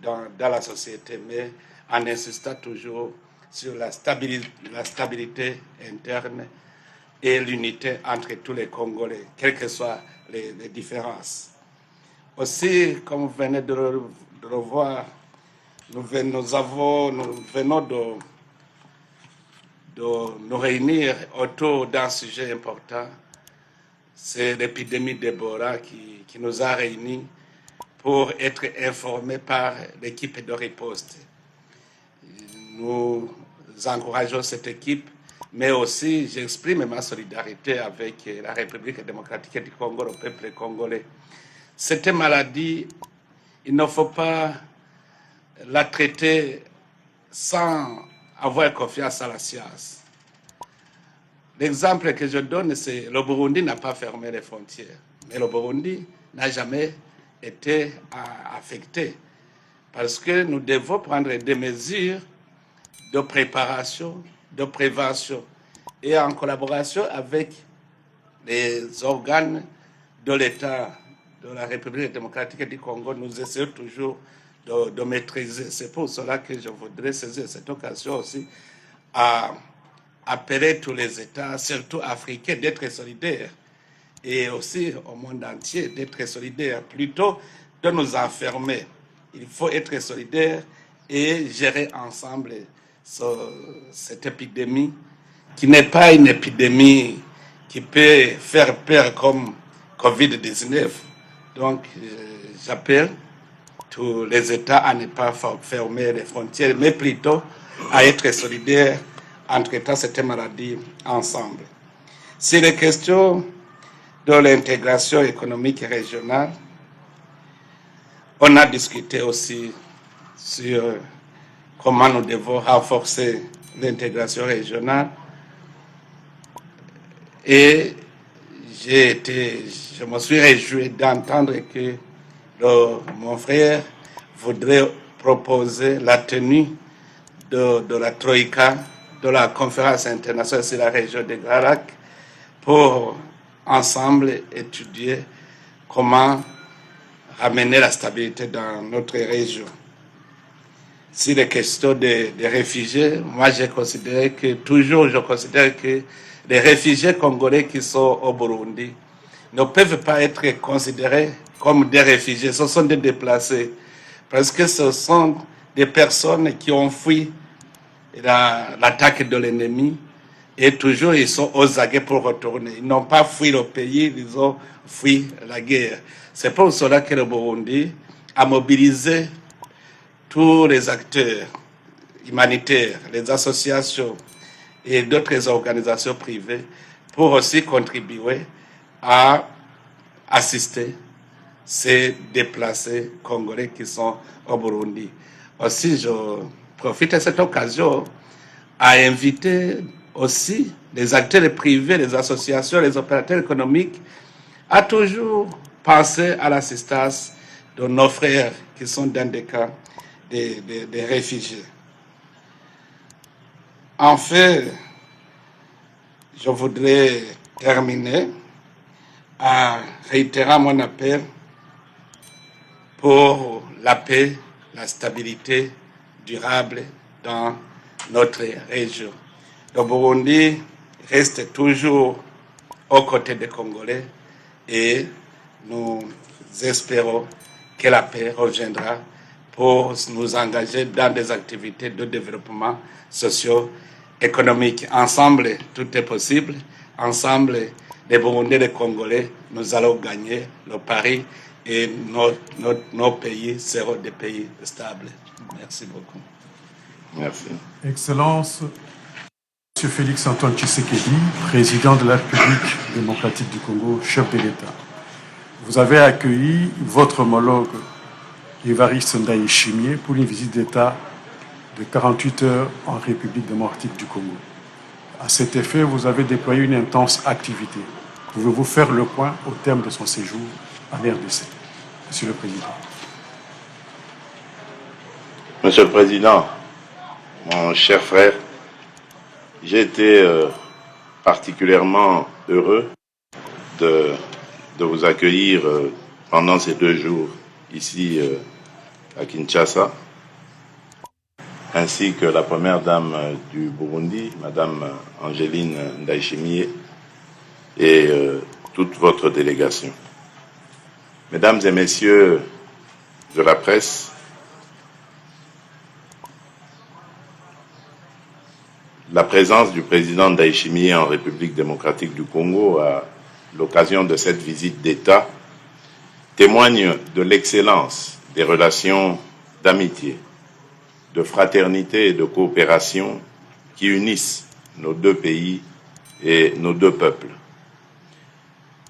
dans la société, mais en insistant toujours sur la stabilité interne et l'unité entre tous les Congolais, quelles que soient les différences. Aussi, comme vous venez de le voir, nous venons de nous réunir autour d'un sujet important. C'est l'épidémie d'Ebola qui nous a réunis pour être informés par l'équipe de riposte. Nous encourageons cette équipe, mais aussi j'exprime ma solidarité avec la République démocratique du Congo, le peuple congolais. Cette maladie, il ne faut pas la traiter sans avoir confiance à la science. L'exemple que je donne, c'est le Burundi n'a pas fermé les frontières, mais le Burundi n'a jamais été affecté parce que nous devons prendre des mesures de préparation, de prévention et en collaboration avec les organes de l'État de la République démocratique du Congo, nous essayons toujours de maîtriser. C'est pour cela que je voudrais saisir cette occasion aussi à appeler tous les États, surtout africains, d'être solidaires et aussi au monde entier d'être solidaires, plutôt de nous enfermer. Il faut être solidaires et gérer ensemble cette épidémie qui n'est pas une épidémie qui peut faire peur comme Covid-19. Donc, j'appelle tous les États à ne pas fermer les frontières, mais plutôt à être solidaires en traitant cette maladie ensemble. Sur les questions de l'intégration économique régionale, on a discuté aussi sur comment nous devons renforcer l'intégration régionale. Et je me suis réjoui d'entendre que mon frère voudrait proposer la tenue de la Troïka, de la conférence internationale sur la région de Grand Lac, pour ensemble étudier comment ramener la stabilité dans notre région. Si les questions des réfugiés, moi je considère que les réfugiés congolais qui sont au Burundi ne peuvent pas être considérés comme des réfugiés, ce sont des déplacés, parce que ce sont des personnes qui ont fui l'attaque de l'ennemi et toujours ils sont aux aguets pour retourner. Ils n'ont pas fui le pays, ils ont fui la guerre. C'est pour cela que le Burundi a mobilisé tous les acteurs humanitaires, les associations et d'autres organisations privées pour aussi contribuer à assister ces déplacés congolais qui sont au Burundi. Aussi, je profite de cette occasion à inviter aussi les acteurs privés, les associations, les opérateurs économiques à toujours penser à l'assistance de nos frères qui sont dans des cas des réfugiés. Enfin, je voudrais terminer en réitérant mon appel pour la paix, la stabilité durable dans notre région. Le Burundi reste toujours aux côtés des Congolais et nous espérons que la paix reviendra pour nous engager dans des activités de développement socio-économique. Ensemble, tout est possible. Ensemble, les Burundais et les Congolais, nous allons gagner le pari et nos pays seront des pays stables. Merci beaucoup. Merci. Excellence, M. Félix Antoine Tshisekedi, président de la République démocratique du Congo, chef de l'État. Vous avez accueilli votre homologue Évariste Ndayishimiye pour une visite d'État de 48 heures en République démocratique du Congo. À cet effet, vous avez déployé une intense activité. Pouvez-vous faire le point au terme de son séjour en RDC, Monsieur le Président? Monsieur le Président, mon cher frère, j'ai été particulièrement heureux de vous accueillir pendant ces 2 jours ici à Kinshasa, ainsi que la première dame du Burundi, Madame Angeline Ndayishimiye, et toute votre délégation. Mesdames et messieurs de la presse, la présence du président Ndayishimiye en République démocratique du Congo à l'occasion de cette visite d'État témoigne de l'excellence des relations d'amitié, de fraternité et de coopération qui unissent nos deux pays et nos deux peuples.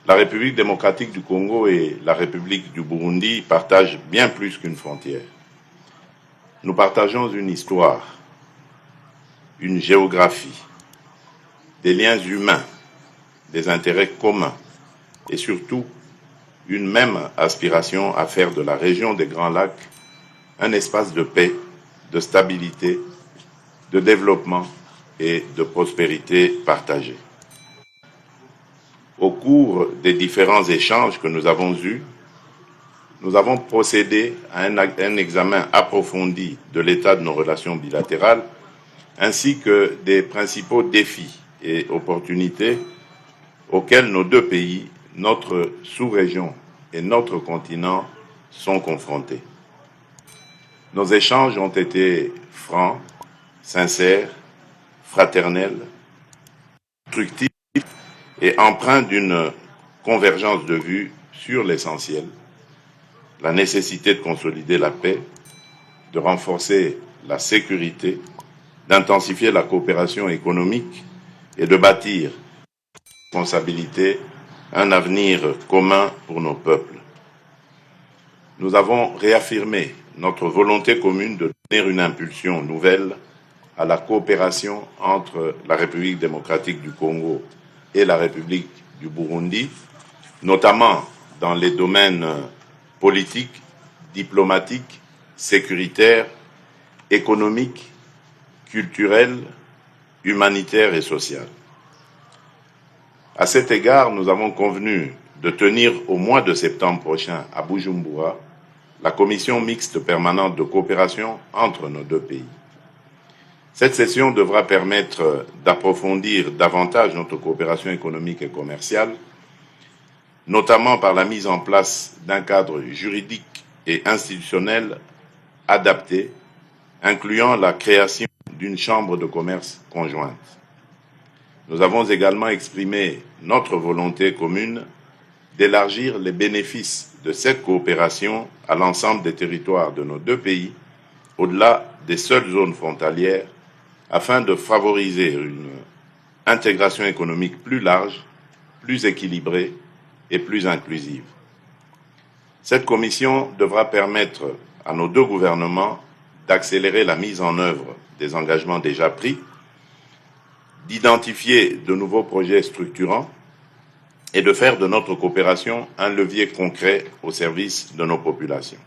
La République démocratique du Congo et la République du Burundi partagent bien plus qu'une frontière. Nous partageons une histoire, une géographie, des liens humains, des intérêts communs et surtout une même aspiration à faire de la région des Grands Lacs un espace de paix, de stabilité, de développement et de prospérité partagée. Au cours des différents échanges que nous avons eus, nous avons procédé à un examen approfondi de l'état de nos relations bilatérales ainsi que des principaux défis et opportunités auxquels nos deux pays, notre sous-région et notre continent sont confrontés. Nos échanges ont été francs, sincères, fraternels, constructifs et empreints d'une convergence de vues sur l'essentiel, la nécessité de consolider la paix, de renforcer la sécurité, d'intensifier la coopération économique et de bâtir avec responsabilité un avenir commun pour nos peuples. Nous avons réaffirmé notre volonté commune de donner une impulsion nouvelle à la coopération entre la République démocratique du Congo et la République du Burundi, notamment dans les domaines politiques, diplomatiques, sécuritaires, économiques, culturels, humanitaires et sociaux. À cet égard, nous avons convenu de tenir au mois de septembre prochain à Bujumbura la commission mixte permanente de coopération entre nos deux pays. Cette session devra permettre d'approfondir davantage notre coopération économique et commerciale, notamment par la mise en place d'un cadre juridique et institutionnel adapté, incluant la création d'une chambre de commerce conjointe. Nous avons également exprimé notre volonté commune d'élargir les bénéfices de cette coopération à l'ensemble des territoires de nos deux pays, au-delà des seules zones frontalières, afin de favoriser une intégration économique plus large, plus équilibrée et plus inclusive. Cette commission devra permettre à nos deux gouvernements d'accélérer la mise en œuvre des engagements déjà pris, d'identifier de nouveaux projets structurants et de faire de notre coopération un levier concret au service de nos populations.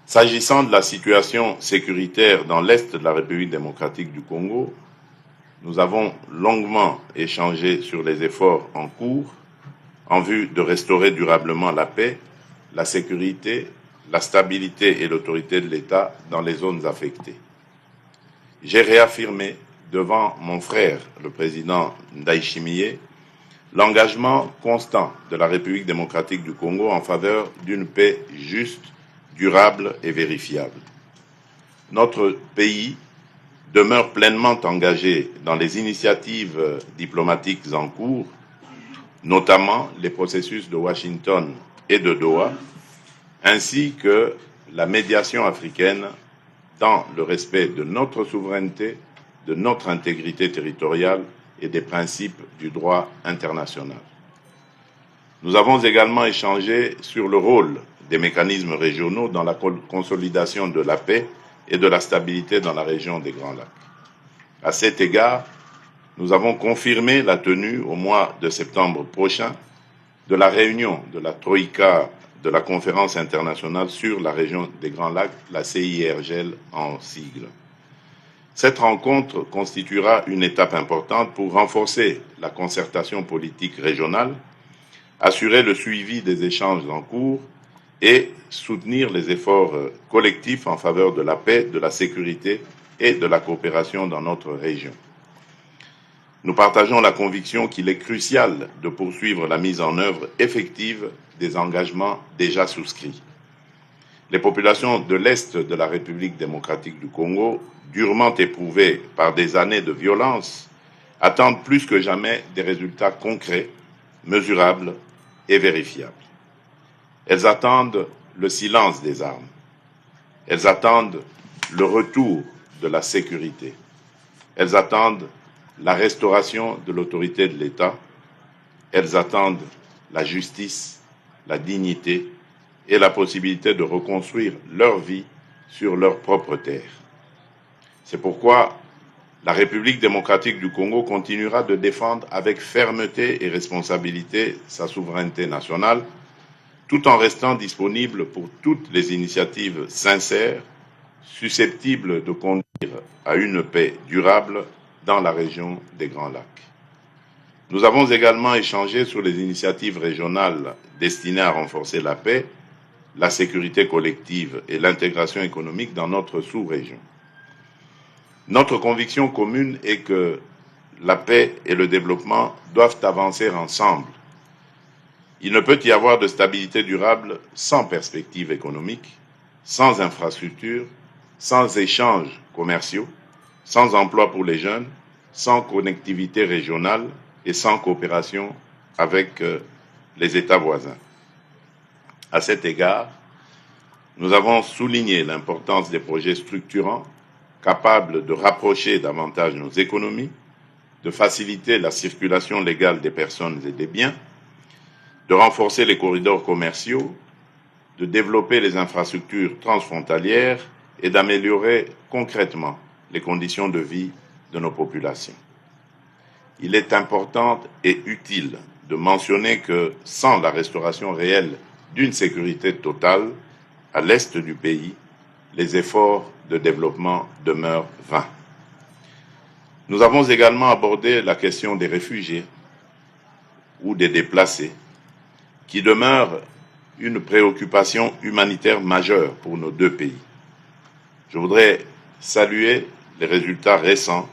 S'agissant de la situation sécuritaire dans l'est de la République démocratique du Congo, nous avons longuement échangé sur les efforts en cours en vue de restaurer durablement la paix, la sécurité, la stabilité et l'autorité de l'État dans les zones affectées. J'ai réaffirmé devant mon frère, le président Ndayishimiye, l'engagement constant de la République démocratique du Congo en faveur d'une paix juste, durable et vérifiable. Notre pays demeure pleinement engagé dans les initiatives diplomatiques en cours, notamment les processus de Washington et de Doha, ainsi que la médiation africaine dans le respect de notre souveraineté, de notre intégrité territoriale et des principes du droit international. Nous avons également échangé sur le rôle des mécanismes régionaux dans la consolidation de la paix et de la stabilité dans la région des Grands Lacs. À cet égard, nous avons confirmé la tenue au mois de septembre prochain de la réunion de la Troïka de la Conférence internationale sur la région des Grands Lacs, la CIRGL en sigle. Cette rencontre constituera une étape importante pour renforcer la concertation politique régionale, assurer le suivi des échanges en cours et soutenir les efforts collectifs en faveur de la paix, de la sécurité et de la coopération dans notre région. Nous partageons la conviction qu'il est crucial de poursuivre la mise en œuvre effective des engagements déjà souscrits. Les populations de l'Est de la République démocratique du Congo, durement éprouvées par des années de violence, attendent plus que jamais des résultats concrets, mesurables et vérifiables. Elles attendent le silence des armes. Elles attendent le retour de la sécurité. Elles attendent la restauration de l'autorité de l'État. Elles attendent la justice, la dignité et la possibilité de reconstruire leur vie sur leur propre terre. C'est pourquoi la République démocratique du Congo continuera de défendre avec fermeté et responsabilité sa souveraineté nationale, tout en restant disponible pour toutes les initiatives sincères, susceptibles de conduire à une paix durable dans la région des Grands Lacs. Nous avons également échangé sur les initiatives régionales destinées à renforcer la paix, la sécurité collective et l'intégration économique dans notre sous-région. Notre conviction commune est que la paix et le développement doivent avancer ensemble. Il ne peut y avoir de stabilité durable sans perspective économique, sans infrastructures, sans échanges commerciaux, sans emploi pour les jeunes, sans connectivité régionale et sans coopération avec les États voisins. À cet égard, nous avons souligné l'importance des projets structurants capables de rapprocher davantage nos économies, de faciliter la circulation légale des personnes et des biens, de renforcer les corridors commerciaux, de développer les infrastructures transfrontalières et d'améliorer concrètement les conditions de vie de nos populations. Il est important et utile de mentionner que sans la restauration réelle d'une sécurité totale à l'est du pays, les efforts de développement demeurent vains. Nous avons également abordé la question des réfugiés ou des déplacés, qui demeure une préoccupation humanitaire majeure pour nos deux pays. Je voudrais saluer les résultats récents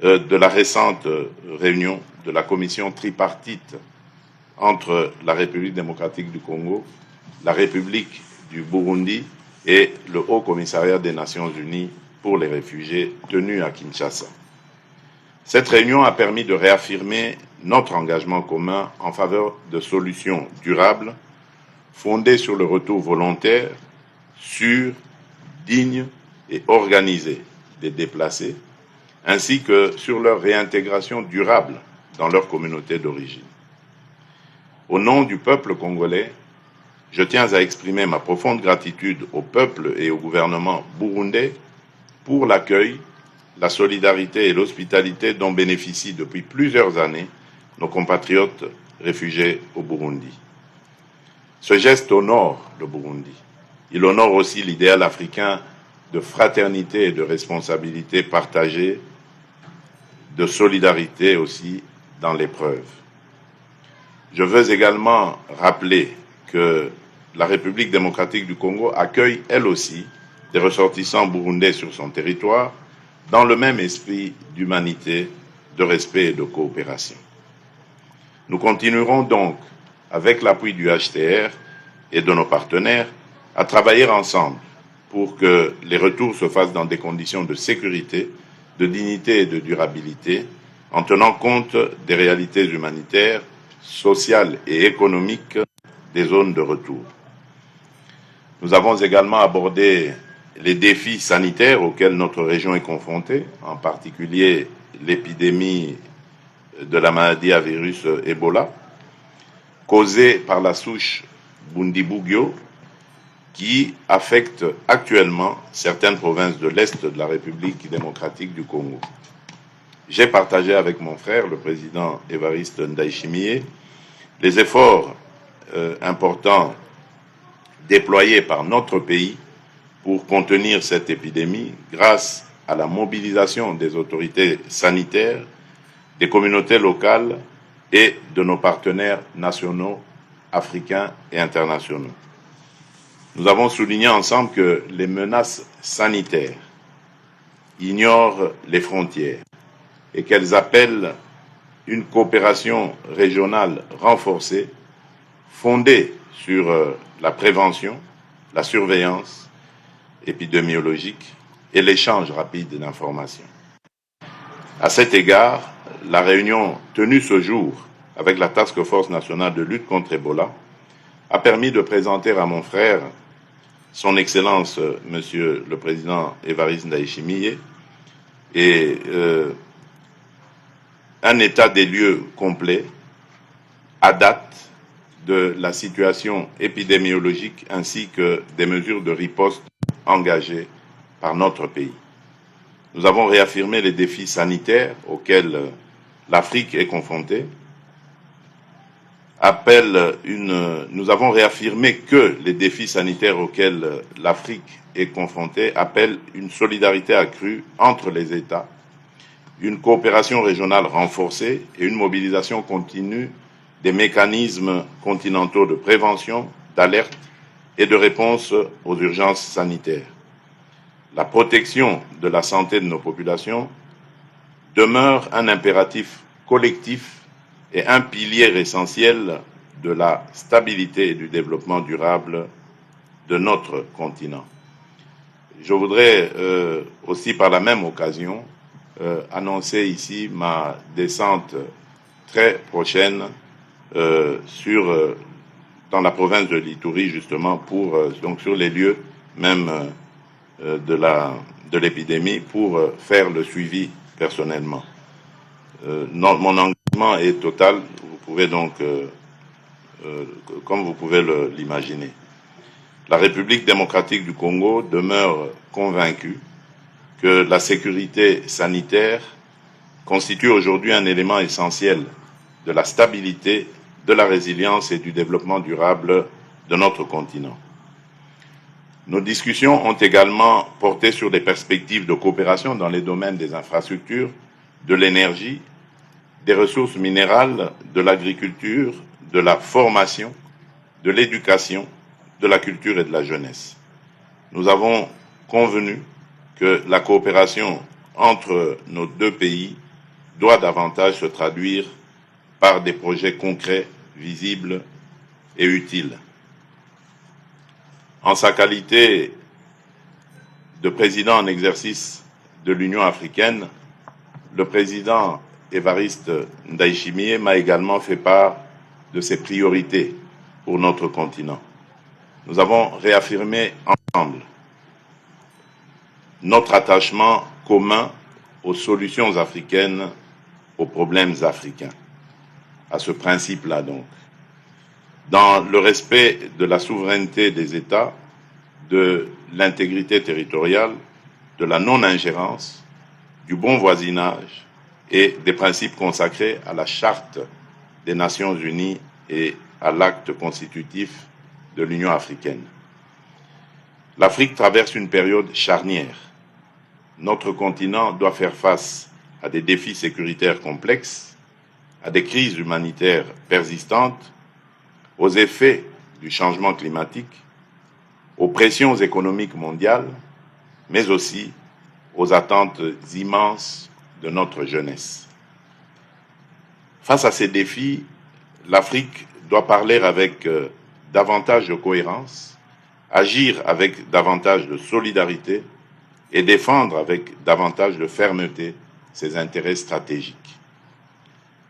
de la récente réunion de la commission tripartite entre la République démocratique du Congo, la République du Burundi et le Haut Commissariat des Nations Unies pour les réfugiés tenu à Kinshasa. Cette réunion a permis de réaffirmer notre engagement commun en faveur de solutions durables, fondées sur le retour volontaire, sûr, digne et organisé des déplacés, ainsi que sur leur réintégration durable dans leur communauté d'origine. Au nom du peuple congolais, je tiens à exprimer ma profonde gratitude au peuple et au gouvernement burundais pour l'accueil, la solidarité et l'hospitalité dont bénéficient depuis plusieurs années nos compatriotes réfugiés au Burundi. Ce geste honore le Burundi. Il honore aussi l'idéal africain de fraternité et de responsabilité partagée, de solidarité aussi dans l'épreuve. Je veux également rappeler que la République démocratique du Congo accueille elle aussi des ressortissants burundais sur son territoire dans le même esprit d'humanité, de respect et de coopération. Nous continuerons donc, avec l'appui du HCR et de nos partenaires, à travailler ensemble pour que les retours se fassent dans des conditions de sécurité, de dignité et de durabilité, en tenant compte des réalités humanitaires, sociales et économiques des zones de retour. Nous avons également abordé les défis sanitaires auxquels notre région est confrontée, en particulier l'épidémie de la maladie à virus Ebola, causée par la souche Bundibugyo, qui affecte actuellement certaines provinces de l'Est de la République démocratique du Congo. J'ai partagé avec mon frère, le président Évariste Ndayishimiye, les efforts importants déployés par notre pays pour contenir cette épidémie grâce à la mobilisation des autorités sanitaires, des communautés locales et de nos partenaires nationaux, africains et internationaux. Nous avons souligné ensemble que les menaces sanitaires ignorent les frontières et qu'elles appellent une coopération régionale renforcée, fondée sur la prévention, la surveillance épidémiologique et l'échange rapide d'informations. À cet égard, la réunion tenue ce jour avec la Task Force nationale de lutte contre Ebola a permis de présenter à mon frère, son Excellence, Monsieur le Président Évariste Ndayishimiye, et un état des lieux complet à date de la situation épidémiologique ainsi que des mesures de riposte engagées par notre pays. Nous avons réaffirmé les défis sanitaires auxquels l'Afrique est confrontée. Nous avons réaffirmé que les défis sanitaires auxquels l'Afrique est confrontée appellent une solidarité accrue entre les États, une coopération régionale renforcée et une mobilisation continue des mécanismes continentaux de prévention, d'alerte et de réponse aux urgences sanitaires. La protection de la santé de nos populations demeure un impératif collectif et un pilier essentiel de la stabilité et du développement durable de notre continent. Je voudrais aussi par la même occasion annoncer ici ma descente très prochaine dans la province de l'Ituri justement donc sur les lieux même de l'épidémie pour faire le suivi personnellement. Mon engagement est total, vous pouvez donc, comme vous pouvez l'imaginer. La République démocratique du Congo demeure convaincue que la sécurité sanitaire constitue aujourd'hui un élément essentiel de la stabilité, de la résilience et du développement durable de notre continent. Nos discussions ont également porté sur des perspectives de coopération dans les domaines des infrastructures, de l'énergie, des ressources minérales, de l'agriculture, de la formation, de l'éducation, de la culture et de la jeunesse. Nous avons convenu que la coopération entre nos deux pays doit davantage se traduire par des projets concrets, visibles et utiles. En sa qualité de président en exercice de l'Union africaine, le président Évariste Ndayishimiye m'a également fait part de ses priorités pour notre continent. Nous avons réaffirmé ensemble notre attachement commun aux solutions africaines aux problèmes africains, à ce principe-là donc, dans le respect de la souveraineté des États, de l'intégrité territoriale, de la non-ingérence, du bon voisinage et des principes consacrés à la Charte des Nations Unies et à l'acte constitutif de l'Union africaine. L'Afrique traverse une période charnière. Notre continent doit faire face à des défis sécuritaires complexes, à des crises humanitaires persistantes, aux effets du changement climatique, aux pressions économiques mondiales, mais aussi aux attentes immenses de notre jeunesse. Face à ces défis, l'Afrique doit parler avec davantage de cohérence, agir avec davantage de solidarité et défendre avec davantage de fermeté ses intérêts stratégiques.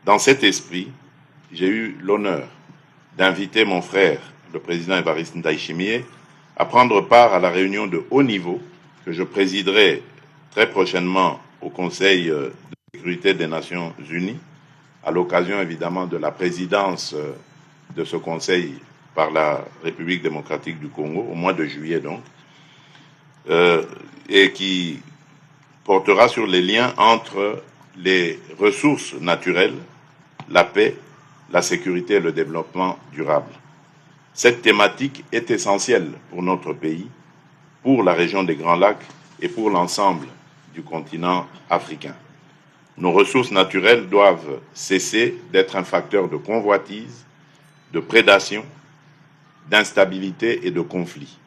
Dans cet esprit, j'ai eu l'honneur d'inviter mon frère, le président Évariste Ndayishimiye, à prendre part à la réunion de haut niveau que je présiderai très prochainement au Conseil de sécurité des Nations Unies, à l'occasion évidemment de la présidence de ce Conseil par la République démocratique du Congo, au mois de juillet donc, et qui portera sur les liens entre les ressources naturelles, la paix, la sécurité et le développement durable. Cette thématique est essentielle pour notre pays, pour la région des Grands Lacs et pour l'ensemble du continent africain. Nos ressources naturelles doivent cesser d'être un facteur de convoitise, de prédation, d'instabilité et de conflit.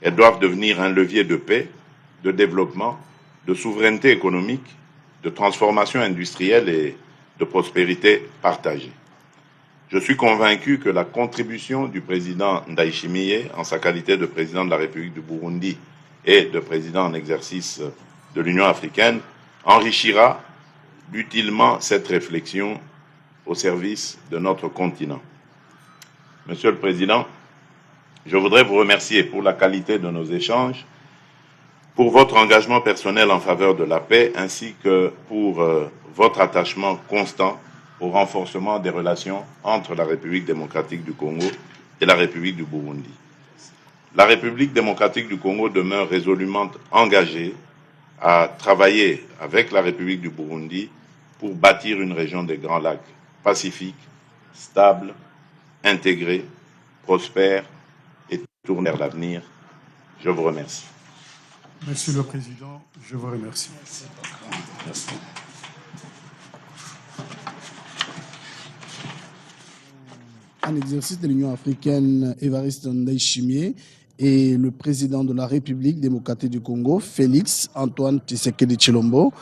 Elles doivent devenir un levier de paix, de développement, de souveraineté économique, de transformation industrielle et de prospérité partagée. Je suis convaincu que la contribution du président Ndayishimiye, en sa qualité de président de la République du Burundi et de président en exercice de l'Union africaine, enrichira utilement cette réflexion au service de notre continent. Monsieur le Président, je voudrais vous remercier pour la qualité de nos échanges, pour votre engagement personnel en faveur de la paix, ainsi que pour votre attachement constant au renforcement des relations entre la République démocratique du Congo et la République du Burundi. La République démocratique du Congo demeure résolument engagée à travailler avec la République du Burundi pour bâtir une région des Grands Lacs pacifique, stable, intégrée, prospère et tournée vers l'avenir. Je vous remercie. Monsieur le Président, je vous remercie. Merci. En exercice de l'Union africaine, Évariste Ndayishimiye, et le président de la République démocratique du Congo, Félix Antoine Tshisekedi Tshilombo.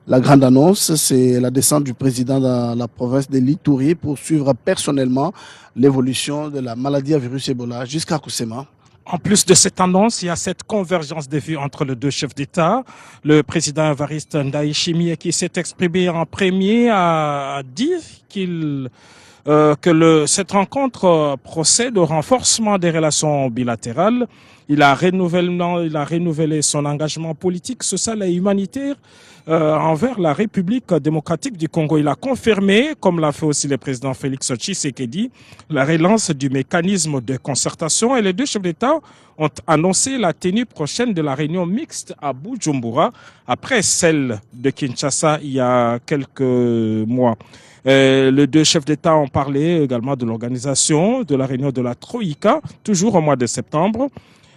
La grande annonce, c'est la descente du président dans la province de l'Ituri pour suivre personnellement l'évolution de la maladie à virus Ebola jusqu'à Kousséma. En plus de cette annonce, il y a cette convergence de vues entre les deux chefs d'État. Le président Évariste Ndayishimiye, qui s'est exprimé en premier, a dit que cette rencontre procède au renforcement des relations bilatérales. Il a renouvelé son engagement politique, social et humanitaire envers la République démocratique du Congo. Il a confirmé, comme l'a fait aussi le président Félix Tshisekedi, la relance du mécanisme de concertation, et les deux chefs d'État ont annoncé la tenue prochaine de la réunion mixte à Bujumbura, après celle de Kinshasa il y a quelques mois. Les deux chefs d'État ont parlé également de l'organisation de la réunion de la Troïka, toujours au mois de septembre.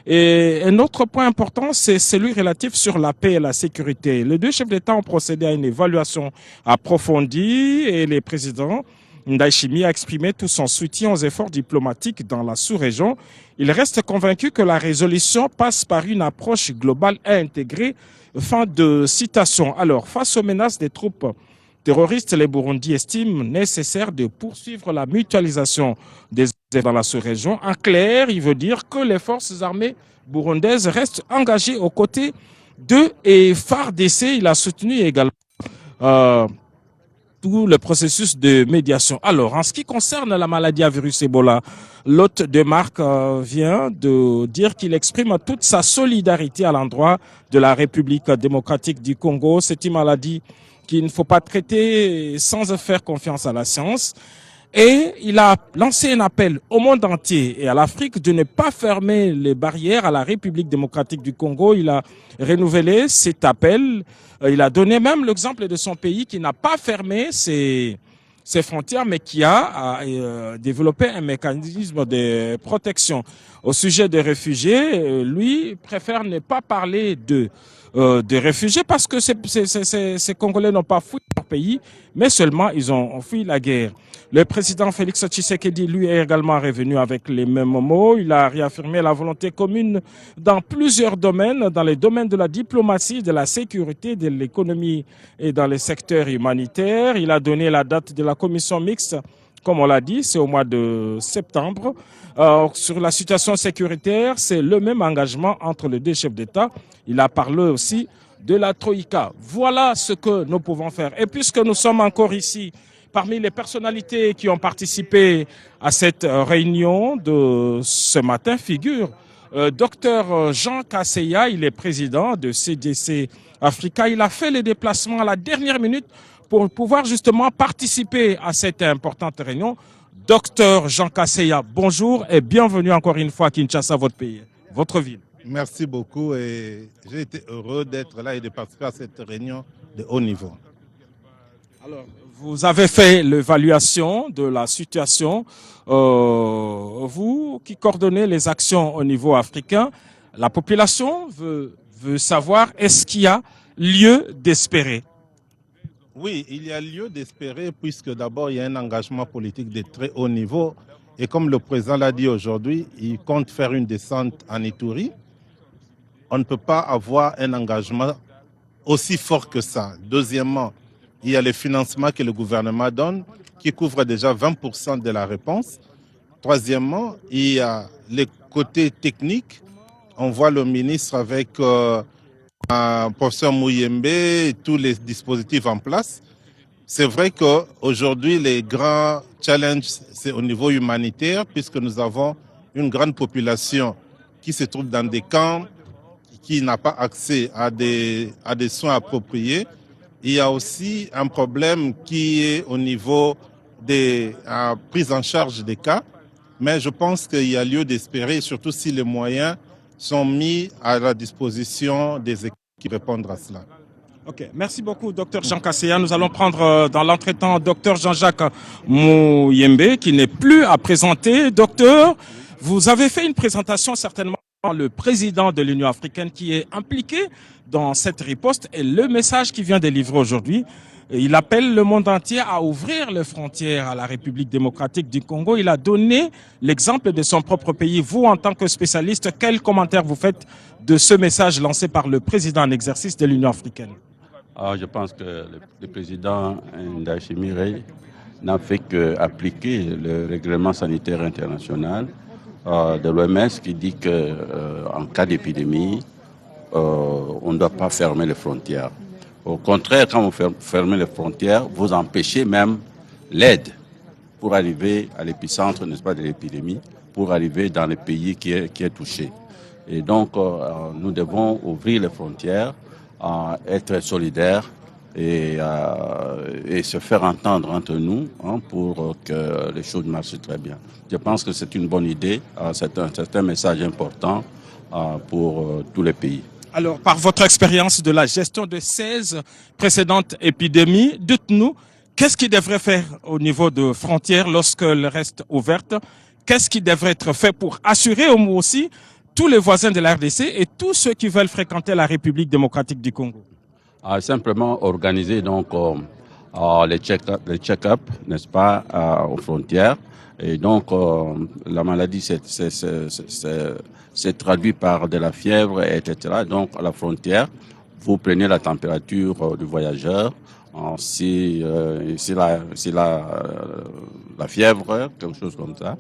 Et un autre point important, c'est celui relatif sur la paix et la sécurité. Les deux chefs d'État ont procédé à une évaluation approfondie et le président Ndayishimiye a exprimé tout son soutien aux efforts diplomatiques dans la sous-région. Il reste convaincu que la résolution passe par une approche globale et intégrée. Fin de citation. Alors, face aux menaces des troupes terroristes, les Burundis estiment nécessaire de poursuivre la mutualisation des efforts dans la sous-région. En clair, il veut dire que les forces armées burundaises restent engagées aux côtés d'eux et FARDC. Il a soutenu également tout le processus de médiation. Alors, en ce qui concerne la maladie à virus Ebola, l'hôte de marque vient de dire qu'il exprime toute sa solidarité à l'endroit de la République démocratique du Congo. C'est une maladie qu'il ne faut pas traiter sans faire confiance à la science. Et il a lancé un appel au monde entier et à l'Afrique de ne pas fermer les barrières à la République démocratique du Congo. Il a renouvelé cet appel. Il a donné même l'exemple de son pays qui n'a pas fermé ses frontières, mais qui a développé un mécanisme de protection. Au sujet des réfugiés, lui préfère ne pas parler de réfugiés parce que ces Congolais n'ont pas fui leur pays, mais seulement ils ont fui la guerre. Le président Félix Tshisekedi, lui, est également revenu avec les mêmes mots. Il a réaffirmé la volonté commune dans plusieurs domaines, dans les domaines de la diplomatie, de la sécurité, de l'économie et dans les secteurs humanitaires. Il a donné la date de la commission mixte, comme on l'a dit, c'est au mois de septembre. Sur la situation sécuritaire, c'est le même engagement entre les deux chefs d'État. Il a parlé aussi de la Troïka. Voilà ce que nous pouvons faire. Et puisque nous sommes encore ici, parmi les personnalités qui ont participé à cette réunion de ce matin figure Dr Jean Kaseya. Il est président de CDC Africa. Il a fait les déplacements à la dernière minute pour pouvoir justement participer à cette importante réunion. Docteur Jean Kaseya, bonjour et bienvenue encore une fois à Kinshasa, votre pays, votre ville. Merci beaucoup et j'ai été heureux d'être là et de participer à cette réunion de haut niveau. Alors, vous avez fait l'évaluation de la situation. Vous qui coordonnez les actions au niveau africain, la population veut savoir est-ce qu'il y a lieu d'espérer? Oui, il y a lieu d'espérer puisque d'abord il y a un engagement politique de très haut niveau et comme le président l'a dit aujourd'hui, il compte faire une descente en Ituri on ne peut pas avoir un engagement aussi fort que ça. Deuxièmement, il y a les financements que le gouvernement donne qui couvrent déjà 20% de la réponse. Troisièmement, il y a les côtés techniques. On voit le ministre avec professeur Mouyembe et tous les dispositifs en place. C'est vrai qu'aujourd'hui, les grands challenges, c'est au niveau humanitaire, puisque nous avons une grande population qui se trouve dans des camps, qui n'a pas accès à des soins appropriés. Il y a aussi un problème qui est au niveau des prises en charge des cas. Mais je pense qu'il y a lieu d'espérer, surtout si les moyens sont mis à la disposition des équipes qui répondent à cela. Ok, merci beaucoup, Dr Jean Kasseya. Nous allons prendre dans l'entretemps Dr Jean-Jacques Mouyembe, qui n'est plus à présenter. Docteur, vous avez fait une présentation certainement le président de l'Union africaine qui est impliqué dans cette riposte et le message qu'il vient de livrer aujourd'hui. Il appelle le monde entier à ouvrir les frontières à la République démocratique du Congo. Il a donné l'exemple de son propre pays. Vous, en tant que spécialiste, quel commentaire vous faites de ce message lancé par le président en exercice de l'Union africaine? Je pense que le président Ndayishimiye n'a fait qu'appliquer le règlement sanitaire international de l'OMS qui dit qu'en cas d'épidémie, on ne doit pas fermer les frontières. Au contraire, quand vous fermez les frontières, vous empêchez même l'aide pour arriver à l'épicentre, n'est-ce pas, de l'épidémie, pour arriver dans le pays qui est touché. Et donc, nous devons ouvrir les frontières, être solidaires et se faire entendre entre nous pour que les choses marchent très bien. Je pense que c'est une bonne idée, c'est un message important pour tous les pays. Alors, par votre expérience de la gestion de 16 précédentes épidémies, dites-nous, qu'est-ce qui devrait faire au niveau de frontières lorsqu'elles restent ouvertes? Qu'est-ce qui devrait être fait pour assurer aussi tous les voisins de la RDC et tous ceux qui veulent fréquenter la République démocratique du Congo? Simplement organiser donc les check-up, n'est-ce pas, aux frontières. Et donc, la maladie c'est traduit par de la fièvre, etc. Donc, à la frontière, vous prenez la température du voyageur. Si la fièvre, quelque chose comme ça,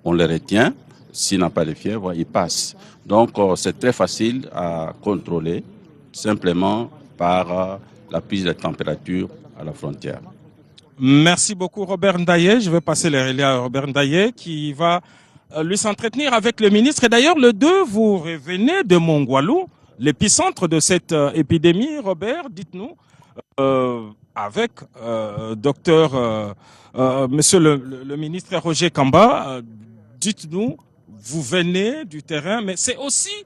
on le retient. S'il n'a pas de fièvre, il passe. Donc, c'est très facile à contrôler, simplement par la prise de température à la frontière. Merci beaucoup, Robert Ndaye. Je vais passer le relais à Robert Ndaye qui va lui s'entretenir avec le ministre. Et d'ailleurs, le 2, vous revenez de Mongwalu, l'épicentre de cette épidémie. Robert, dites-nous, avec monsieur le ministre Roger Kamba, dites-nous, vous venez du terrain, mais c'est aussi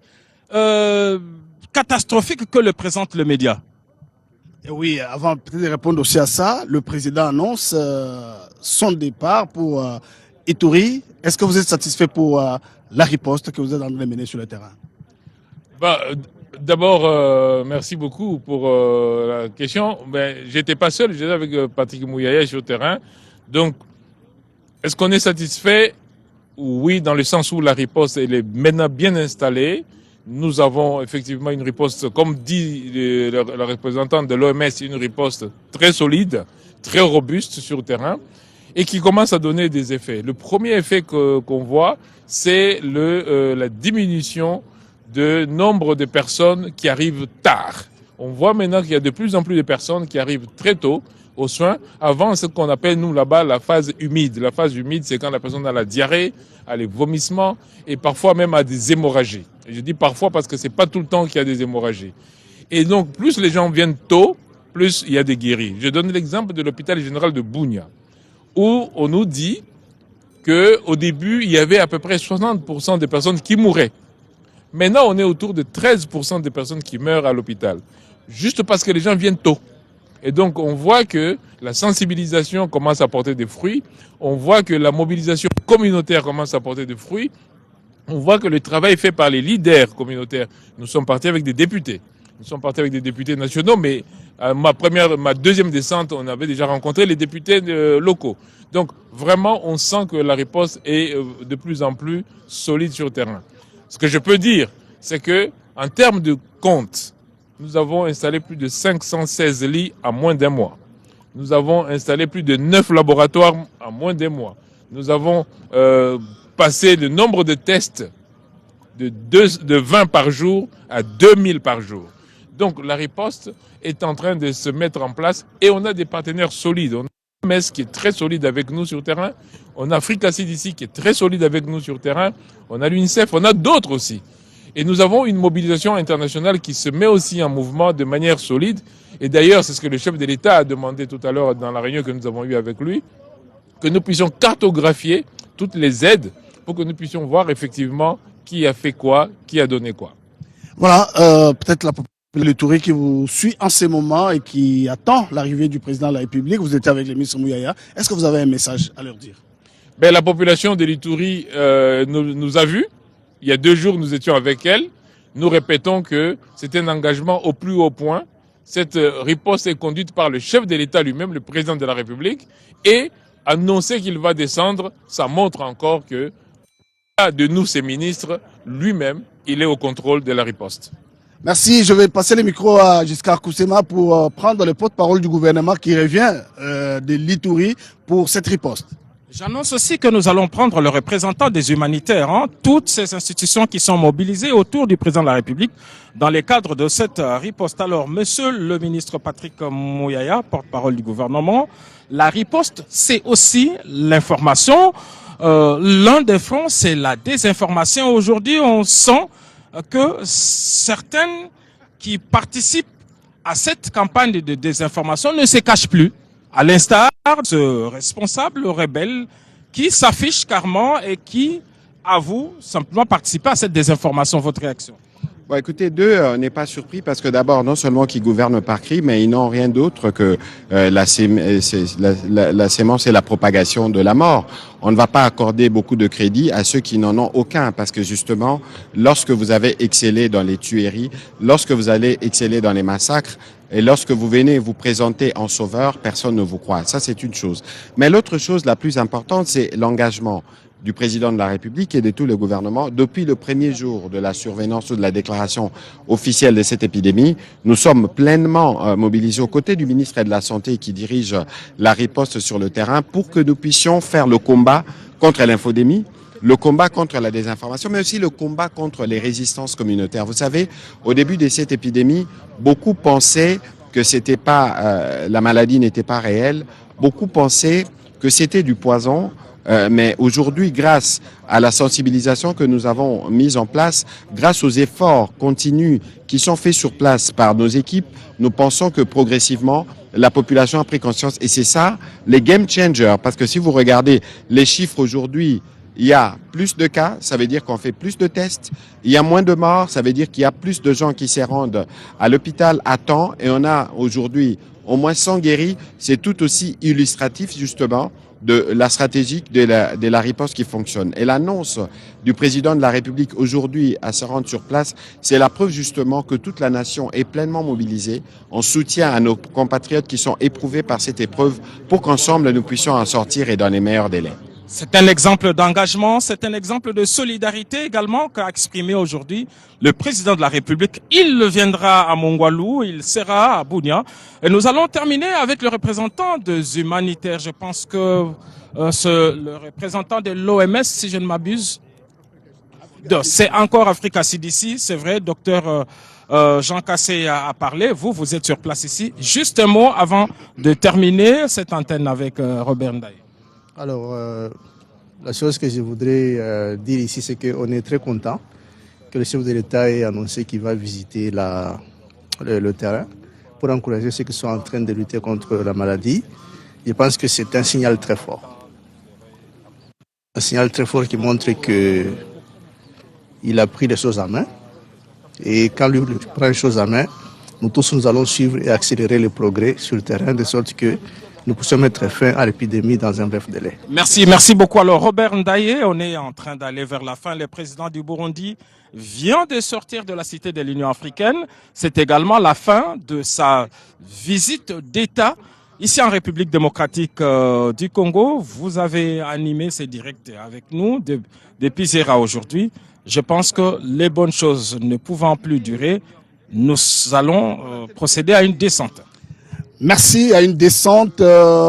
catastrophique que le présente le média. Oui, avant peut-être de répondre aussi à ça, le président annonce son départ pour Ituri. Est-ce que vous êtes satisfait pour la riposte que vous êtes en train de mener sur le terrain? D'abord, merci beaucoup pour la question. J'étais pas seul, j'étais avec Patrick Mouyaya sur le terrain. Donc, est-ce qu'on est satisfait? Oui, dans le sens où la riposte elle est maintenant bien installée. Nous avons effectivement une riposte, comme dit le représentant de l'OMS, une riposte très solide, très robuste sur le terrain et qui commence à donner des effets. Le premier effet qu'on voit, c'est la diminution de nombre de personnes qui arrivent tard. On voit maintenant qu'il y a de plus en plus de personnes qui arrivent très tôt aux soins, avant ce qu'on appelle, nous, là-bas, la phase humide. La phase humide, c'est quand la personne a la diarrhée, a les vomissements et parfois même a des hémorragies. Et je dis parfois parce que c'est pas tout le temps qu'il y a des hémorragies. Et donc, plus les gens viennent tôt, plus il y a des guéris. Je donne l'exemple de l'hôpital général de Bunia, où on nous dit qu'au début, il y avait à peu près 60% des personnes qui mouraient. Maintenant, on est autour de 13% des personnes qui meurent à l'hôpital. Juste parce que les gens viennent tôt. Et donc, on voit que la sensibilisation commence à porter des fruits. On voit que la mobilisation communautaire commence à porter des fruits. On voit que le travail fait par les leaders communautaires. Nous sommes partis avec des députés. Nous sommes partis avec des députés nationaux, mais à ma deuxième descente, on avait déjà rencontré les députés locaux. Donc, vraiment, on sent que la riposte est de plus en plus solide sur le terrain. Ce que je peux dire, c'est que En termes de compte, nous avons installé plus de 516 lits en moins d'un mois. Nous avons installé plus de 9 laboratoires en moins d'un mois. Nous avons passé le nombre de tests de 20 par jour à 2000 par jour. Donc la riposte est en train de se mettre en place et on a des partenaires solides. On a l'OMS qui est très solide avec nous sur le terrain. On a Africa CDC qui est très solide avec nous sur le terrain. On a l'UNICEF, on a d'autres aussi. Et nous avons une mobilisation internationale qui se met aussi en mouvement de manière solide. Et d'ailleurs, c'est ce que le chef de l'État a demandé tout à l'heure dans la réunion que nous avons eue avec lui, que nous puissions cartographier toutes les aides pour que nous puissions voir effectivement qui a fait quoi, qui a donné quoi. Voilà, peut-être la population de Toury qui vous suit en ce moment et qui attend l'arrivée du président de la République. Vous étiez avec le ministre Mouyaya. Est-ce que vous avez un message à leur dire? Ben, la population de l'Itourie nous a vus. Il y a 2 jours, nous étions avec elle. Nous répétons que c'est un engagement au plus haut point. Cette riposte est conduite par le chef de l'État lui-même, le président de la République, et annoncer qu'il va descendre, ça montre encore que de nous, ces ministres, lui-même, il est au contrôle de la riposte. Merci. Je vais passer le micro à Giscard Koussema pour prendre le porte-parole du gouvernement qui revient de l'Itourie pour cette riposte. J'annonce aussi que nous allons prendre le représentant des humanitaires, toutes ces institutions qui sont mobilisées autour du président de la République dans le cadre de cette riposte. Alors, monsieur le ministre Patrick Mouyaya, porte-parole du gouvernement, la riposte, c'est aussi l'information. L'un des fronts, c'est la désinformation. Aujourd'hui, on sent que certaines qui participent à cette campagne de désinformation ne se cachent plus, à l'instar de ce responsable rebelle qui s'affiche carrément et qui avoue simplement participer à cette désinformation. Votre réaction? Bon, écoutez, on n'est pas surpris parce que d'abord, non seulement qu'ils gouvernent par cri, mais ils n'ont rien d'autre que la sémence et la propagation de la mort. On ne va pas accorder beaucoup de crédit à ceux qui n'en ont aucun parce que justement, lorsque vous avez excellé dans les tueries, lorsque vous allez exceller dans les massacres, et lorsque vous venez vous présenter en sauveur, personne ne vous croit. Ça, c'est une chose. Mais l'autre chose la plus importante, c'est l'engagement du président de la République et de tout le gouvernement. Depuis le premier jour de la survenance ou de la déclaration officielle de cette épidémie, nous sommes pleinement mobilisés aux côtés du ministre de la Santé qui dirige la riposte sur le terrain pour que nous puissions faire le combat contre l'infodémie, le combat contre la désinformation, mais aussi le combat contre les résistances communautaires. Vous savez, au début de cette épidémie, beaucoup pensaient que c'était pas la maladie n'était pas réelle. Beaucoup pensaient que c'était du poison. Mais aujourd'hui, grâce à la sensibilisation que nous avons mise en place, grâce aux efforts continus qui sont faits sur place par nos équipes, nous pensons que progressivement, la population a pris conscience. Et c'est ça, les game changers. Parce que si vous regardez les chiffres aujourd'hui, il y a plus de cas, ça veut dire qu'on fait plus de tests. Il y a moins de morts, ça veut dire qu'il y a plus de gens qui se rendent à l'hôpital à temps. Et on a aujourd'hui au moins 100 guéris. C'est tout aussi illustratif, justement, de la stratégie de la riposte qui fonctionne. Et l'annonce du président de la République aujourd'hui à se rendre sur place, c'est la preuve justement que toute la nation est pleinement mobilisée en soutien à nos compatriotes qui sont éprouvés par cette épreuve pour qu'ensemble nous puissions en sortir et dans les meilleurs délais. C'est un exemple d'engagement, c'est un exemple de solidarité également qu'a exprimé aujourd'hui le président de la République. Il viendra à Mongwalou, il sera à Bunia. Et nous allons terminer avec le représentant des humanitaires. Je pense que le représentant de l'OMS, si je ne m'abuse, c'est encore Africa CDC, c'est vrai, docteur Jean Cassé a parlé. Vous êtes sur place ici. Juste un mot avant de terminer cette antenne avec Robert Ndaye. Alors, la chose que je voudrais dire ici, c'est qu'on est très content que le chef de l'État ait annoncé qu'il va visiter le terrain pour encourager ceux qui sont en train de lutter contre la maladie. Je pense que c'est un signal très fort. Un signal très fort qui montre qu'il a pris les choses en main. Et quand lui prend les choses en main, nous tous nous allons suivre et accélérer le progrès sur le terrain de sorte que nous puissions mettre fin à l'épidémie dans un bref délai. Merci beaucoup. Alors Robert Ndaye, on est en train d'aller vers la fin. Le président du Burundi vient de sortir de la cité de l'Union africaine. C'est également la fin de sa visite d'État ici en République démocratique du Congo. Vous avez animé ces directs avec nous depuis Zera aujourd'hui. Je pense que les bonnes choses ne pouvant plus durer, nous allons procéder à une descente. Merci à une descente.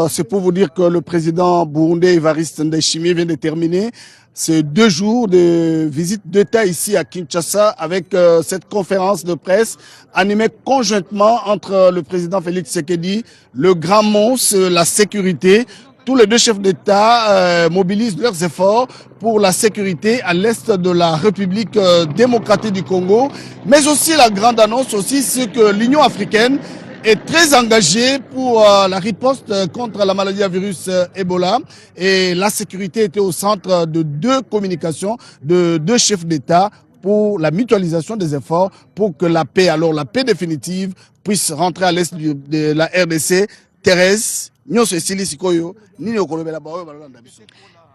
C'est pour vous dire que le président burundais Evariste Ndayishimiye vient de terminer ces 2 jours de visite d'État ici à Kinshasa avec cette conférence de presse animée conjointement entre le président Félix Tshisekedi, le grand monstre, la sécurité. Tous les 2 chefs d'État mobilisent leurs efforts pour la sécurité à l'est de la République démocratique du Congo. Mais aussi la grande annonce aussi, c'est que l'Union africaine est très engagée pour la riposte contre la maladie à virus Ebola. Et la sécurité était au centre de 2 communications de 2 chefs d'État pour la mutualisation des efforts pour que la paix, alors la paix définitive, puisse rentrer à l'est de la RDC. Thérèse, nyonso esili sikoyo nini okolobela baoyo balanda biso.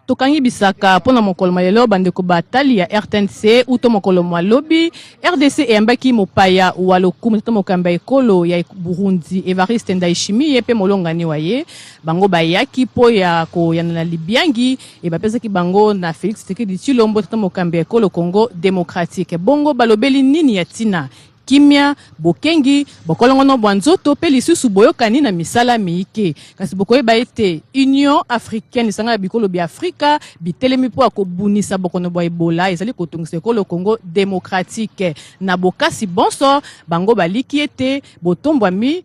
Tokangi bisaka pona mokolo malelo bandeko batali ya RTNC uto mokolo malobi RDC eyambaki mopaya walokumu to mokamba ekolo ya Burundi Evariste Ndayishimiye pe molongani waye bango bayaki po ya ko yana na Libiangi e bapesaki bango na Félix Tshisekedi Tshilombo to mokamba ekolo Congo démocratique bongo balobeli nini ya tina kimia bokengi bokolongono bwanzoto pe lisusu boyokani na misala miike kasi bokoyeba ete Union africaine sanga bikolo bi Afrika bitelemi po akobunisa bokono bwa Ebola ezali kotungisa ekolo Congo démocratique na bokasi bonso bango baliki ete botombwami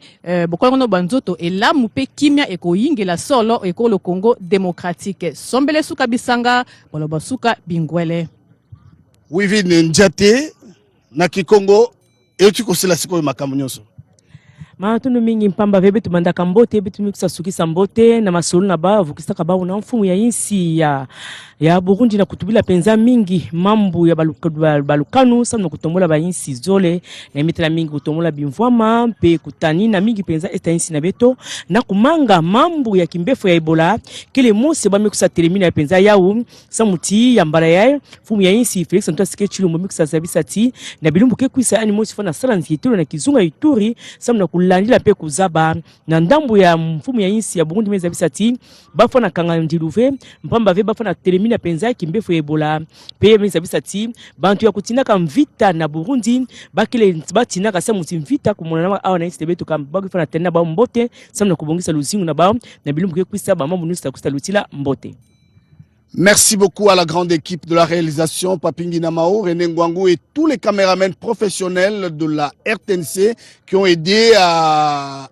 bokolongono bwanzoto elamu pe kimia ekoyingela solo ekolo Congo démocratique sombele suka bisanga boloba suka bingwele Wivine Njate na Kikongo eti kosela sikoyo makambo nyonso. Matunu mingi mpamba vebe tumandaka mbote betu mikisa sukisa mbote na masolo na ba vukisaka ba na mfumu ya insi ya Burundi na kutubila penza mingi mambu ya balukanu samno kutombola ba insi zole na mitela mingi kutombola bimvwama pe kutani na mingi penza esta insi na beto na kumanga mambu ya kimbefo ya Ebola kile mose ba mikusa telemina ya penza yao samuti ya mbara ya mfumu ya insi Felix Antoine Tshisekedi Tshilombo mikusa zabisati na bilumbu ke kwisa ani mosi fana sala nzitiro na kizunga Ituri samno landila pe kuzaba na ndambu ya mfumu ya insi ya Burundi meza bisati bafana kanga ndiluve mpamba ve bafana telemina penza kimbefu Ebola pe meza bisati bantu ya kutinaka mvita na Burundi bakile batinaka samuti mvita kumona awa na insi tebeto kam bakifana tena ba mbote samna kubongisa luzingu na ba na bilumbu ke kwisa ba mambu nusa kusta lutila mbote. Merci beaucoup à la grande équipe de la réalisation, Papingi Namao, René Ngwangu et tous les caméramans professionnels de la RTNC qui ont aidé à